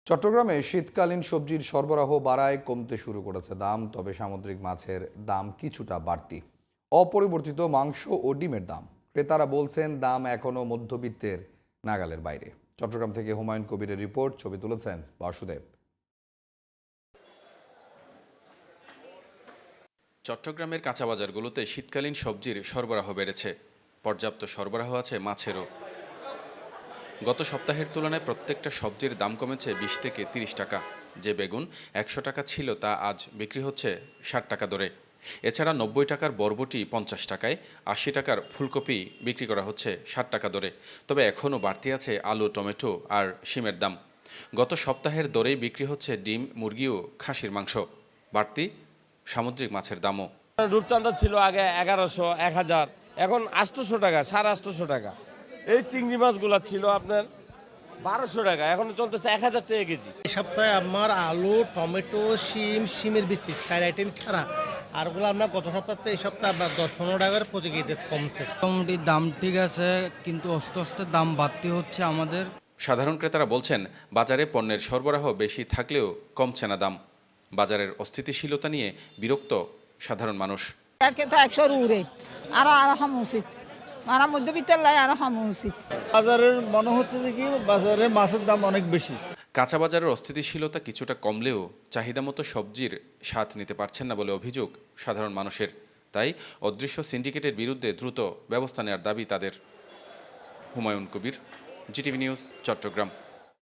চট্টগ্রামে শীতকালীন সবজির সরবরাহ বাড়ায় কমতে শুরু করেছে দাম, তবে সামুদ্রিক মাছের দাম কিছুটা বাড়তি। অপরিবর্তিত মাংস ও ডিমের দাম, ক্রেতারা বলছেন দাম এখনও মধ্যবিত্তের নাগালের বাইরে। চট্টগ্রাম থেকে হুমায়ুন কবিরের রিপোর্ট, ছবি তুলেছেন বাসুদেব। চট্টগ্রামের কাঁচা বাজারগুলোতে শীতকালীন সবজির সরবরাহ বেড়েছে। পর্যাপ্ত সরবরাহ আছে মাছেরও। গত সপ্তাহের তুলনায় প্রত্যেকটা সবজির দাম কমেছে 20 থেকে 30 টাকা। যে বেগুন 100 টাকা ছিল তা আজ বিক্রি হচ্ছে 60 টাকা দরে। এছাড়া 90 টাকার বরবটি 50 টাকায়, 80 টাকার ফুলকপি বিক্রি করা হচ্ছে 60 টাকা দরে। তবে এখনও বাড়তি আছে আলু, টমেটো আর শিমের দাম। গত সপ্তাহের দরেই বিক্রি হচ্ছে ডিম, মুরগি ও খাসির মাংস। বাড়তি সামুদ্রিক মাছের দামও। রূপচাঁদা ছিল আগে 1100, 1000, এখন 800 টাকা, 850 টাকা। এই চিংড়ি মাছগুলো ছিল আপনার 1200 টাকা, এখন চলতেছে 1000 টাকা কেজি। এই সপ্তাহে আমার আলু, টমেটো, শিমের বিচি 4 আইটেম ছাড়া আরগুলো আপনার গত সপ্তাহে এই সপ্তাহে আপনার 10-15 টাকার প্রতি কেজিতে কমছে। মোটামুটি দাম ঠিক আছে, কিন্তু আস্তে আস্তে দাম বাড়তি হচ্ছে আমাদের। সাধারণ ক্রেতারা বলছেন বাজারে পণ্যের সরবরাহ বেশি থাকলেও কমছে না দাম। বাজারের অস্থিতিশীলতা নিয়ে বিরক্ত সাধারণ মানুষ। তো 100 উড়ে আরো কম উচিত, আর মধ্যবিত্তের লাই আরো কম উচিত। বাজারের মনে হচ্ছে যে কি বাজারে মাছের দাম অনেক বেশি। কাঁচা বাজারের অস্থিতিশীলতা কিছুটা কমলেও চাহিদা মতো সবজির স্বাদ নিতে পারছেন না বলে অভিযোগ সাধারণ মানুষের। তাই অদৃশ্য সিন্ডিকেটের বিরুদ্ধে দ্রুত ব্যবস্থা নেওয়ার দাবি তাদের। Humayun Kabir, GTV news, Chittagong.